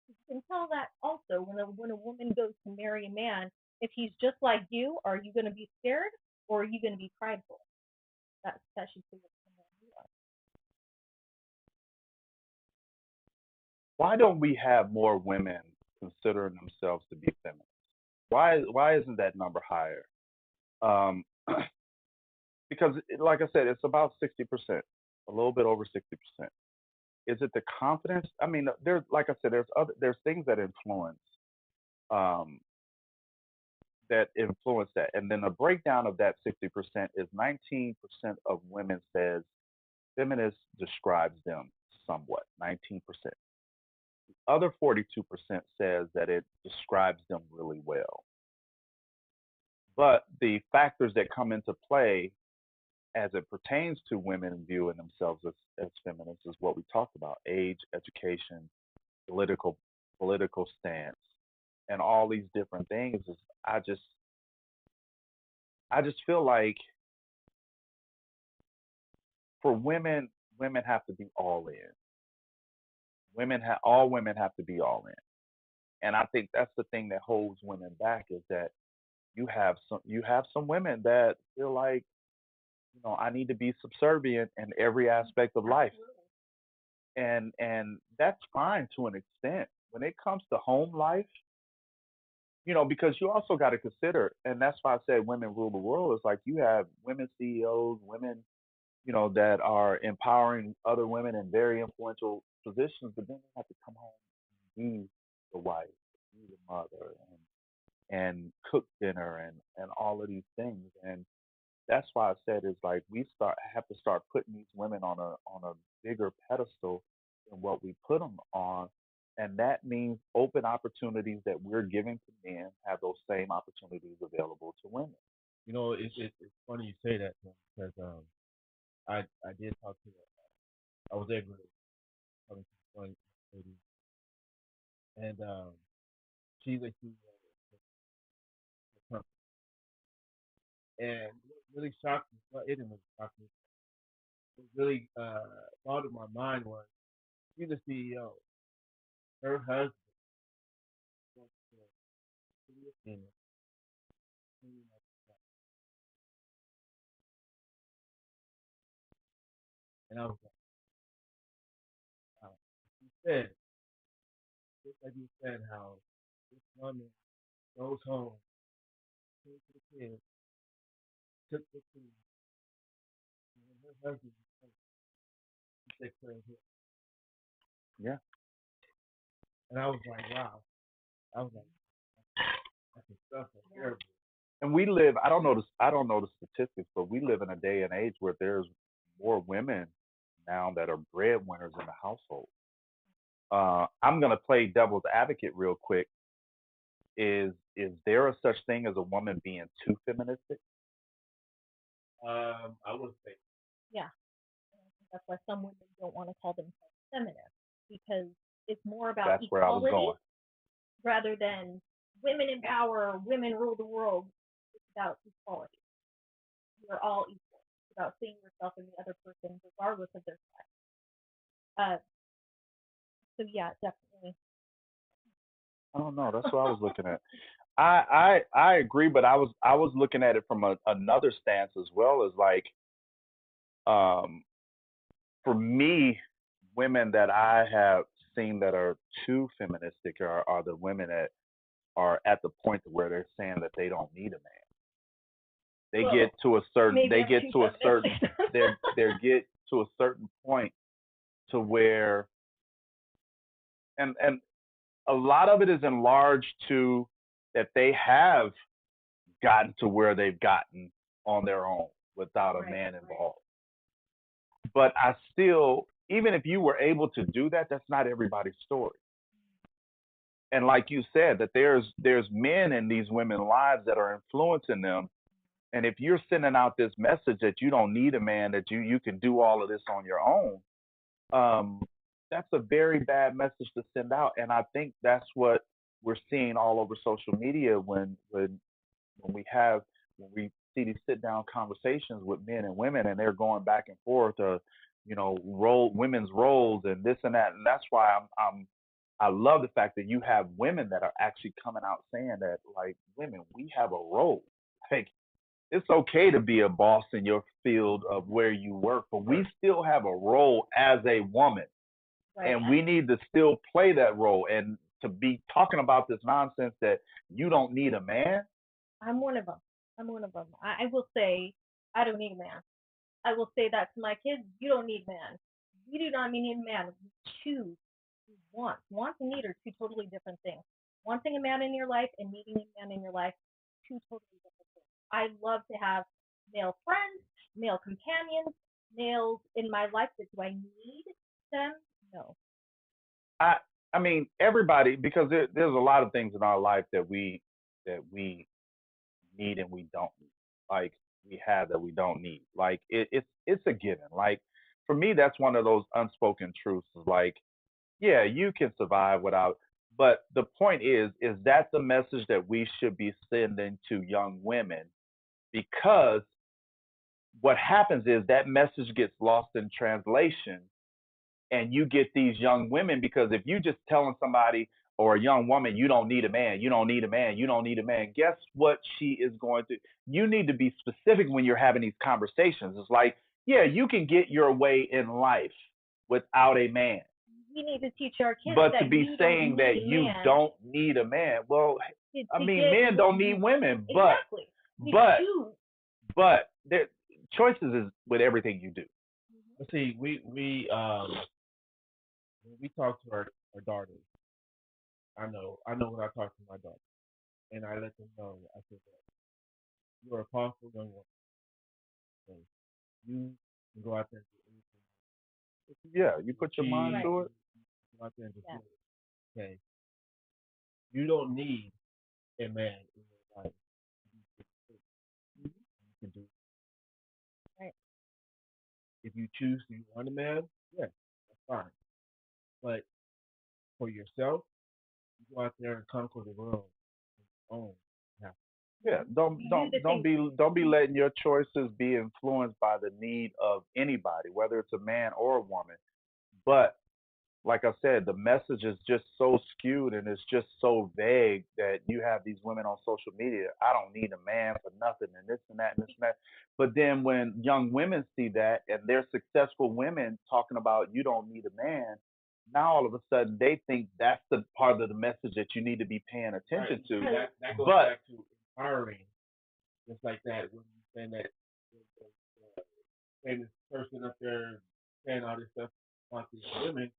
[SPEAKER 1] You can tell that also when a woman goes to marry a man, if he's just like you, are you going to be scared or are you going to be prideful? That should be what the man you are.
[SPEAKER 2] Why don't we have more women considering themselves to be feminine? Why isn't that number higher? Um, because, like I said, it's about 60%, a little bit over 60%. Is it the confidence? I mean, there's like I said, there's things um, that influence that, and then a breakdown of that 60% is 19% of women says feminist describes them somewhat. 19%. The other 42% says that it describes them really well. But the factors that come into play as it pertains to women viewing themselves as feminists is what we talked about: age, education, political political stance, and all these different things. Is I just feel like for women, women have to be all in. All women have to be all in, and I think that's the thing that holds women back is that you have some women that feel like I need to be subservient in every aspect of life, and that's fine to an extent. When it comes to home life, because you also got to consider, and that's why I said women rule the world. It's like you have women CEOs, women, that are empowering other women in very influential positions, but then they have to come home and be the wife, be the mother, and cook dinner and all of these things. And that's why I said it's like we have to start putting these women on a bigger pedestal than what we put them on, and that means open opportunities that we're giving to men have those same opportunities available to women.
[SPEAKER 3] It's funny you say that Tim, because I did talk to I was able to talk to one lady, and she's a CEO of a company, and what really shocked me. Well, it didn't really shock me. What really bothered my mind was she's a CEO. Her husband works for the city of Phoenix, and I was like, wow. She said, just like you said, how this woman goes home, cooks for the kids, cooks the food, and when her husband is home, she takes care of him.
[SPEAKER 2] Yeah.
[SPEAKER 3] And I was like, wow. I was like, that's a stuff right there, bro.
[SPEAKER 2] And I don't know the statistics, but we live in a day and age where there's more women now that are breadwinners in the household. I'm gonna play devil's advocate real quick. Is there a such thing as a woman being too feministic?
[SPEAKER 3] I would say,
[SPEAKER 1] Yeah, and I think that's why some women don't want to call themselves feminist because it's more about
[SPEAKER 2] That's where I was
[SPEAKER 1] equality
[SPEAKER 2] going.
[SPEAKER 1] rather than women empower, women rule the world. It's about equality. We're all equal. It's about seeing yourself in the other person, regardless of their sex. So yeah, definitely.
[SPEAKER 2] I don't know. That's what I was looking at. I agree, but I was looking at it from another stance as well as like um for me, women that I have seen that are too feministic are the women that are at the point where they're saying that they don't need a man. They
[SPEAKER 1] Well,
[SPEAKER 2] get to a certain
[SPEAKER 1] maybe
[SPEAKER 2] they
[SPEAKER 1] I'm
[SPEAKER 2] get
[SPEAKER 1] too
[SPEAKER 2] to a certain
[SPEAKER 1] feminist.
[SPEAKER 2] they get to a certain point to where and a lot of it is enlarged to that they have gotten to where they've gotten on their own without a
[SPEAKER 1] Right,
[SPEAKER 2] man
[SPEAKER 1] right.
[SPEAKER 2] involved. But I still, even if you were able to do that, that's not everybody's story. And like you said, that there's men in these women's lives that are influencing them. And if you're sending out this message that you don't need a man, that you can do all of this on your own, um, that's a very bad message to send out. And I think that's what we're seeing all over social media when we have when we see these sit down conversations with men and women and they're going back and forth women's roles and this and that. And that's why I love the fact that you have women that are actually coming out saying that, like, women, we have a role. Like, it's okay to be a boss in your field of where you work, but we still have a role as a woman,
[SPEAKER 1] Right.
[SPEAKER 2] and we need to still play that role. And to be talking about this nonsense that you don't need a man.
[SPEAKER 1] I'm one of them. I will say I don't need a man. I will say that to my kids. You don't need a man. We do not need a man. We choose. We want. Want and need are two totally different things. Wanting a man in your life and needing a man in your life, two totally different things. I love to have male friends, male companions, males in my life. But do I need them? No.
[SPEAKER 2] I I mean everybody, because there's a lot of things in our life that we need and we don't need. Like, we have that we don't need. Like, it's a given. Like, for me, that's one of those unspoken truths. Is like, yeah, you can survive without. But the point is that the message that we should be sending to young women? Because what happens is that message gets lost in translation, and you get these young women, because if you just telling somebody or a young woman, you don't need a man, you don't need a man, you don't need a man, guess what she is going to? You need to be specific when you're having these conversations. It's like, yeah, you can get your way in life without a man.
[SPEAKER 1] We need to teach our kids
[SPEAKER 2] But to
[SPEAKER 1] that
[SPEAKER 2] be
[SPEAKER 1] you don't
[SPEAKER 2] saying that
[SPEAKER 1] need a
[SPEAKER 2] you
[SPEAKER 1] man
[SPEAKER 2] don't need a man, well, I
[SPEAKER 1] to
[SPEAKER 2] mean,
[SPEAKER 1] get
[SPEAKER 2] men
[SPEAKER 1] what
[SPEAKER 2] don't
[SPEAKER 1] you
[SPEAKER 2] need women,
[SPEAKER 1] exactly. You
[SPEAKER 2] but
[SPEAKER 1] choose.
[SPEAKER 2] but there choices is with everything you do.
[SPEAKER 3] But see, we when we talk to our daughters, I know when I talk to my daughter, and I let them know, I said that you are a powerful young woman. Okay? You can go out there and do anything.
[SPEAKER 2] Yeah, you put your mind
[SPEAKER 1] Right.
[SPEAKER 2] to it.
[SPEAKER 3] Go out there and just
[SPEAKER 1] Yeah.
[SPEAKER 3] do it. Okay. You don't need a man in your life. You can do it.
[SPEAKER 1] Right.
[SPEAKER 3] If you choose to want a man, yes, that's fine. But for yourself, you go out there and conquer the world on your own. Yeah.
[SPEAKER 2] Yeah, don't
[SPEAKER 1] You do
[SPEAKER 2] don't
[SPEAKER 1] the
[SPEAKER 2] don't
[SPEAKER 1] things.
[SPEAKER 2] don't be letting your choices be influenced by the need of anybody, whether it's a man or a woman. But like I said, the message is just so skewed and it's just so vague that you have these women on social media. I don't need a man for nothing, and this and that and this and that. But then when young women see that and they're successful women talking about you don't need a man, now all of a sudden they think that's the part of the message that you need to be paying attention
[SPEAKER 3] Right.
[SPEAKER 2] to.
[SPEAKER 3] That goes
[SPEAKER 2] But
[SPEAKER 3] back to empowering, just like that. When you saying that famous person up there saying all this stuff about these women,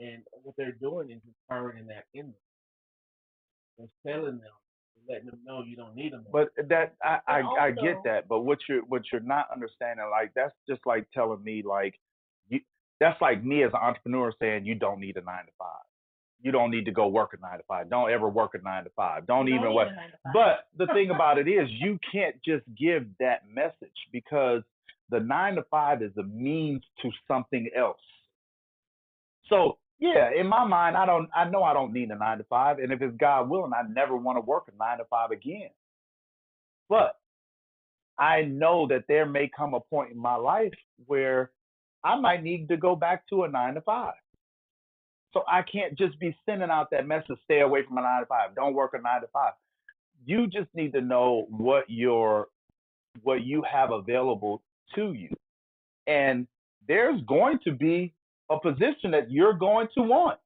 [SPEAKER 3] and what they're doing is empowering that in them. They're telling them, letting them know you don't need them.
[SPEAKER 2] But that
[SPEAKER 1] But
[SPEAKER 2] I get
[SPEAKER 1] also,
[SPEAKER 2] that. But what you're not understanding, like, that's just like telling me, like, you, that's like me as an entrepreneur saying you don't need a 9 to 5. You don't need to go work a 9 to 5. Don't ever work a 9 to 5. Don't
[SPEAKER 1] you don't
[SPEAKER 2] even
[SPEAKER 1] need
[SPEAKER 2] what.
[SPEAKER 1] a 9 to 5.
[SPEAKER 2] But the thing about it is you can't just give that message, because the 9 to 5 is a means to something else. So yeah, in my mind, I know I don't need a 9 to 5, and if it's God willing, I never want to work a 9 to 5 again. But I know that there may come a point in my life where I might need to go back to a 9 to 5. So I can't just be sending out that message, stay away from a 9 to 5, don't work a 9 to 5. You just need to know what you have available to you. And there's going to be a position that you're going to want.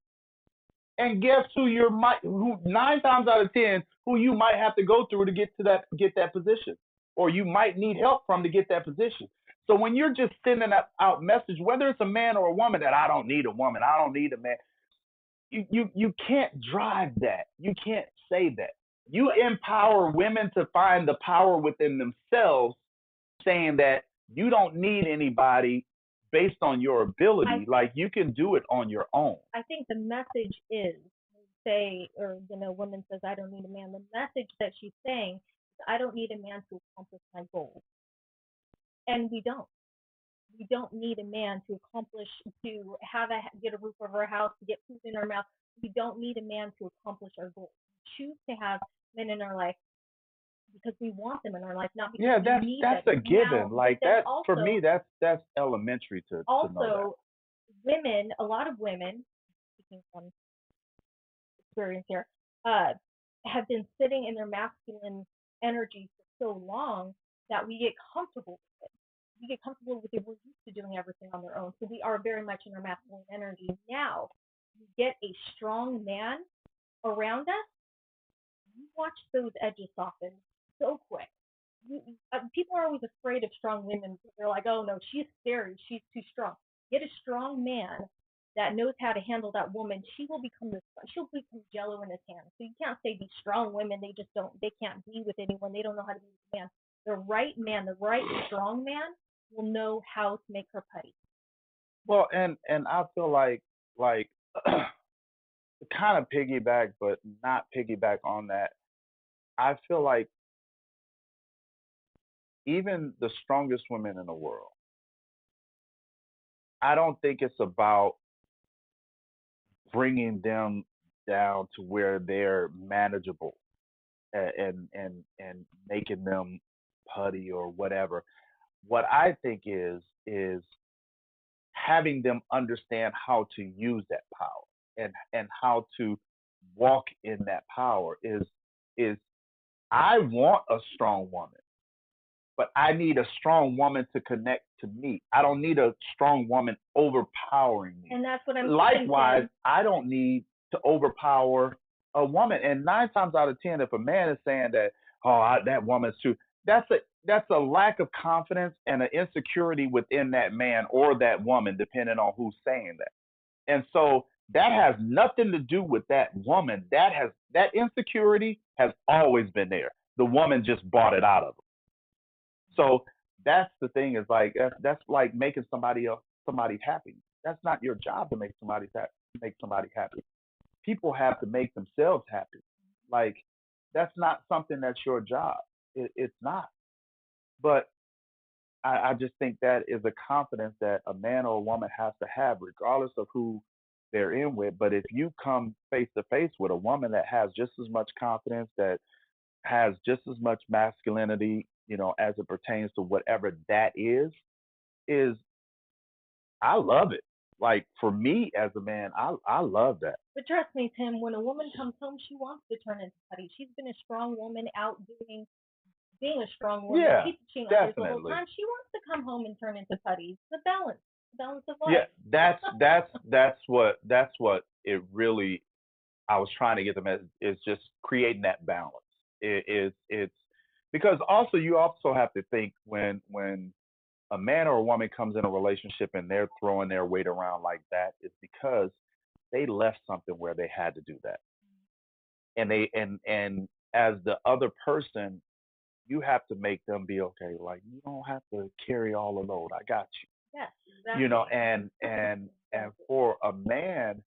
[SPEAKER 2] And guess who 9 times out of 10 who you might have to go through to get that position? or you might need help from to get that position. So when you're just sending out message, whether it's a man or a woman, that I don't need a woman, I don't need a man, you can't drive that. You can't say that. You empower women to find the power within themselves, saying that you don't need anybody based on your ability. Like you can do it on your own.
[SPEAKER 1] I think the message is say, or woman says, I don't need a man. The message that she's saying is, I don't need a man to accomplish my goals, and we don't. We don't need a man to accomplish, to get a roof over our house, to get food in our mouth. We don't need a man to accomplish our goals. We choose to have men in our life because we want them in our life, not because we need them.
[SPEAKER 2] That's a given.
[SPEAKER 1] Now,
[SPEAKER 2] like that also, for me, that's elementary to know that.
[SPEAKER 1] Also, women, a lot of women, speaking from experience here, have been sitting in their masculine energy for so long that we get comfortable with it. We get comfortable with it. We're used to doing everything on their own. So we are very much in our masculine energy. Now, you get a strong man around us, you watch those edges soften so quick. People are always afraid of strong women. They're like, oh no, she's scary. She's too strong. Get a strong man that knows how to handle that woman. She'll become jello in his hand. So you can't say these strong women, they can't be with anyone. They don't know how to be with a man. The right man, the right strong man will know how to make her putty.
[SPEAKER 2] Well, and I feel like kind of piggyback, but not piggyback on that. I feel like even the strongest women in the world, I don't think it's about bringing them down to where they're manageable and making them putty or whatever. What I think is having them understand how to use that power and how to walk in that power is I want a strong woman, but I need a strong woman to connect to me. I don't need a strong woman overpowering me.
[SPEAKER 1] And that's what I'm
[SPEAKER 2] saying. Likewise,
[SPEAKER 1] saying.
[SPEAKER 2] I don't need to overpower a woman. And 9 times out of 10, if a man is saying that, that woman's too, that's a lack of confidence and an insecurity within that man or that woman, depending on who's saying that. And so that has nothing to do with that woman. That insecurity has always been there. The woman just brought it out of him. So that's the thing, is like that's like making somebody happy. That's not your job to make somebody happy. People have to make themselves happy. Like that's not something that's your job. It's not. But I just think that is a confidence that a man or a woman has to have, regardless of who they're in with. But if you come face to face with a woman that has just as much confidence, that has just as much masculinity, as it pertains to whatever that is I love it. Like for me as a man, I love that.
[SPEAKER 1] But trust me, Tim, when a woman comes home, she wants to turn into putty. She's been a strong woman out being a strong woman, teaching others the whole time. She wants to come home and turn into putty. The balance of life.
[SPEAKER 2] Yeah, that's what it really. I was trying to get the message is just creating that balance. It's because also you also have to think when a man or a woman comes in a relationship and they're throwing their weight around like that, it's because they left something where they had to do that. And they and as the other person, you have to make them be okay. Like you don't have to carry all the load. I got you.
[SPEAKER 1] Yes, exactly.
[SPEAKER 2] And for a man,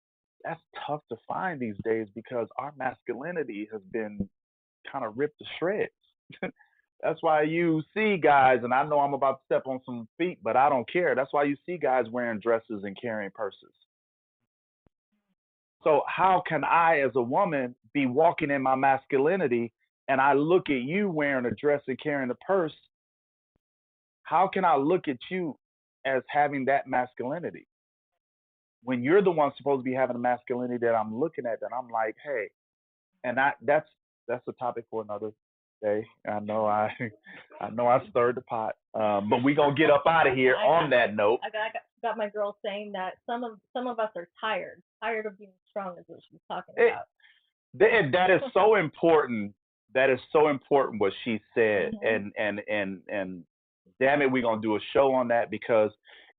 [SPEAKER 2] that's tough to find these days because our masculinity has been kind of ripped to shreds. That's why you see guys, and I know I'm about to step on some feet, but I don't care. That's why you see guys wearing dresses and carrying purses. So how can I, as a woman, be walking in my masculinity and I look at you wearing a dress and carrying a purse? How can I look at you as having that masculinity when you're the one supposed to be having a masculinity that I'm looking at, that I'm like, hey, and that's a topic for another day. I know I stirred the pot, but we gonna get up out of here on that note.
[SPEAKER 1] I got my girl saying that some of us are tired of being strong, is what she's talking about.
[SPEAKER 2] That is so important That is so important what she said,
[SPEAKER 1] Mm-hmm.
[SPEAKER 2] and damn it, we're gonna do a show on that because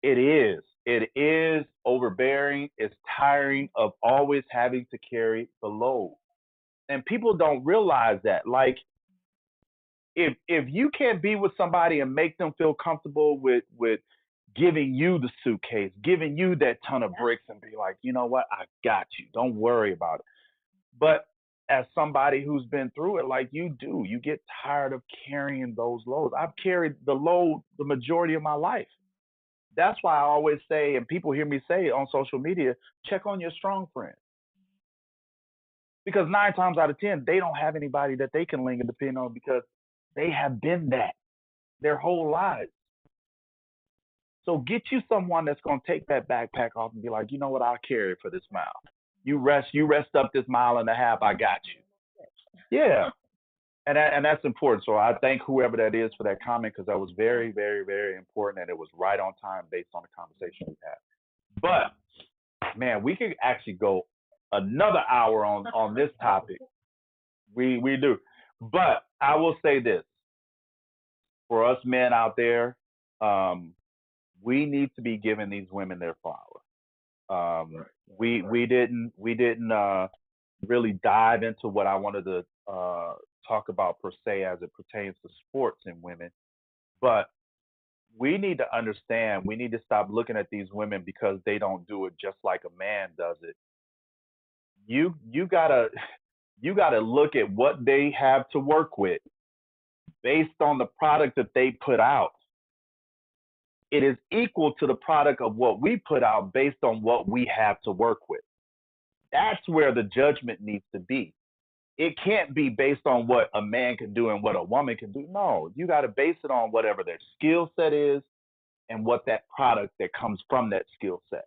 [SPEAKER 2] it is overbearing. It's tiring of always having to carry the load, and people don't realize that. Like, if you can't be with somebody and make them feel comfortable with giving you the suitcase, giving you that ton of
[SPEAKER 1] Yeah.
[SPEAKER 2] bricks, and be like, you know what, I got you. Don't worry about it. But as somebody who's been through it like you do, you get tired of carrying those loads. I've carried the load the majority of my life. That's why I always say, and people hear me say on social media, check on your strong friends. Because 9 times out of 10, they don't have anybody that they can lean and depend on because they have been that their whole lives. So get you someone that's gonna take that backpack off and be like, you know what, I'll carry it for this mile. You rest up this mile and a half, I got you. Yeah. And that's important. So I thank whoever that is for that comment because that was very, very, very important and it was right on time based on the conversation we had. But man, we could actually go another hour on this topic. We do. But I will say this for us men out there, um, we need to be giving these women their flowers. We didn't really dive into what I wanted to talk about per se as it pertains to sports and women, but we need to understand. We need to stop looking at these women because they don't do it just like a man does it. You gotta you gotta look at what they have to work with based on the product that they put out. It is equal to the product of what we put out based on what we have to work with. That's where the judgment needs to be. It can't be based on what a man can do and what a woman can do. No, you got to base it on whatever their skill set is and what that product that comes from that skill set.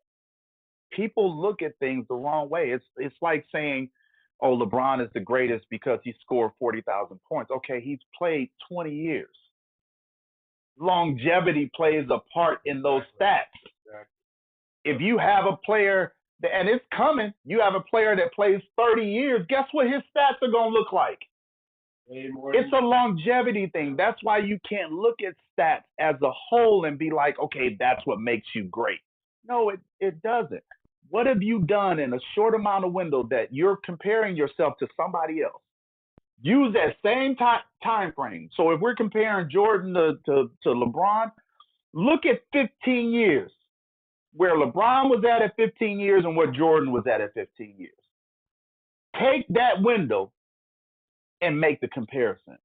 [SPEAKER 2] People look at things the wrong way. It's like saying, "Oh, LeBron is the greatest because he scored 40,000 points." Okay, he's played 20 years. Longevity plays a part in those stats. If you have a player, and it's coming, you have a player that plays 30 years, guess what his stats are going to look like? It's a longevity thing. That's why you can't look at stats as a whole and be like, okay, that's what makes you great. No, it doesn't. What have you done in a short amount of window that you're comparing yourself to somebody else? Use that same time frame. So if we're comparing Jordan to LeBron, look at 15 years where LeBron was at 15 years and where Jordan was at 15 years. Take that window and make the comparison.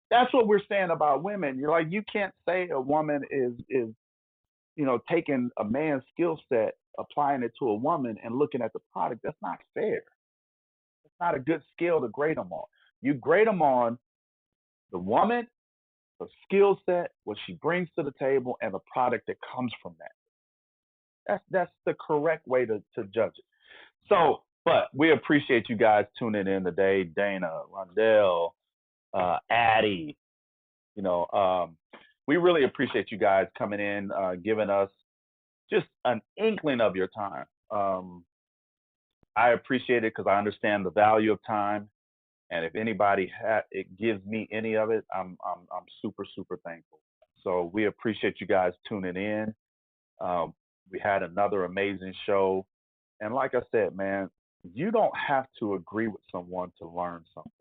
[SPEAKER 2] That's what we're saying about women. You're like, you can't say a woman is taking a man's skill set, applying it to a woman and looking at the product. That's not fair. It's not a good scale to grade them on. You grade them on the woman, the skill set, what she brings to the table, and the product that comes from that. That's the correct way to judge it. So, but we appreciate you guys tuning in today, Dana, Rondell, Addie. You know, we really appreciate you guys coming in, giving us just an inkling of your time. I appreciate it because I understand the value of time, and if anybody it gives me any of it, I'm super super thankful. So we appreciate you guys tuning in. Um, we had another amazing show. And like I said, man, you don't have to agree with someone to learn something.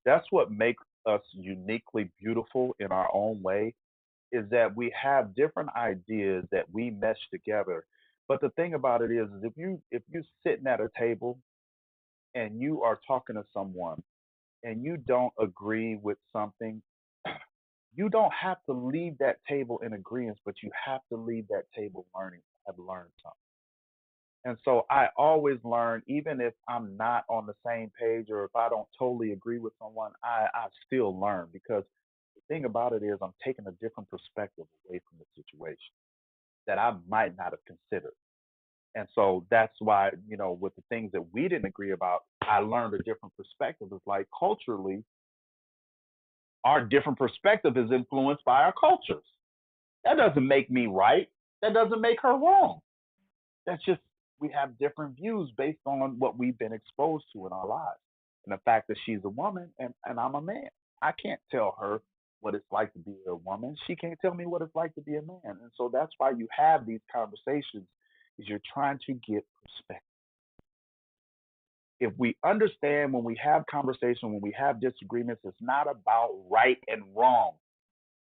[SPEAKER 2] That's what makes us uniquely beautiful in our own way, is that we have different ideas that we mesh together. But the thing about it is if you sitting at a table and you are talking to someone and you don't agree with something, you don't have to leave that table in agreement, but you have to leave that table have learned something. And so I always learn, even if I'm not on the same page or if I don't totally agree with someone, I still learn because the thing about it is I'm taking a different perspective away from the situation that I might not have considered. And so that's why, with the things that we didn't agree about, I learned a different perspective. It's like culturally, our different perspective is influenced by our cultures. That doesn't make me right. That doesn't make her wrong. That's just we have different views based on what we've been exposed to in our lives. And the fact that she's a woman and I'm a man, I can't tell her what it's like to be a woman. She can't tell me what it's like to be a man. And so that's why you have these conversations, is you're trying to get perspective. If we understand when we have conversation, when we have disagreements, it's not about right and wrong.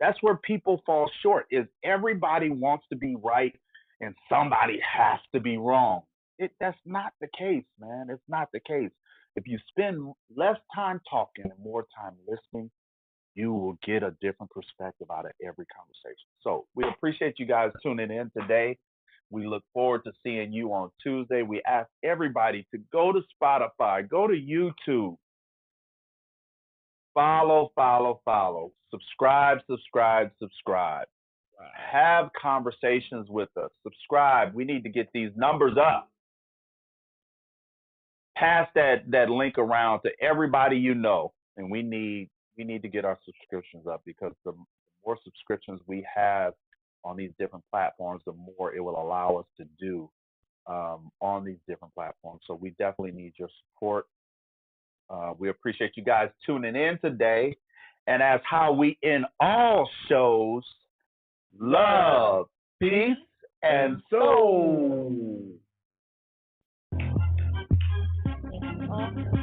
[SPEAKER 2] That's where people fall short, is everybody wants to be right and somebody has to be wrong. That's not the case, man. It's not the case. If you spend less time talking and more time listening, you will get a different perspective out of every conversation. So we appreciate you guys tuning in today. We look forward to seeing you on Tuesday. We ask everybody to go to Spotify, go to YouTube, follow, subscribe. Have conversations with us. Subscribe. We need to get these numbers up. Pass that link around to everybody you know, and we need to get our subscriptions up, because the more subscriptions we have on these different platforms, the more it will allow us to do on these different platforms. So we definitely need your support. We appreciate you guys tuning in today. And as how we end all shows, love, peace, and soul.
[SPEAKER 1] Awesome.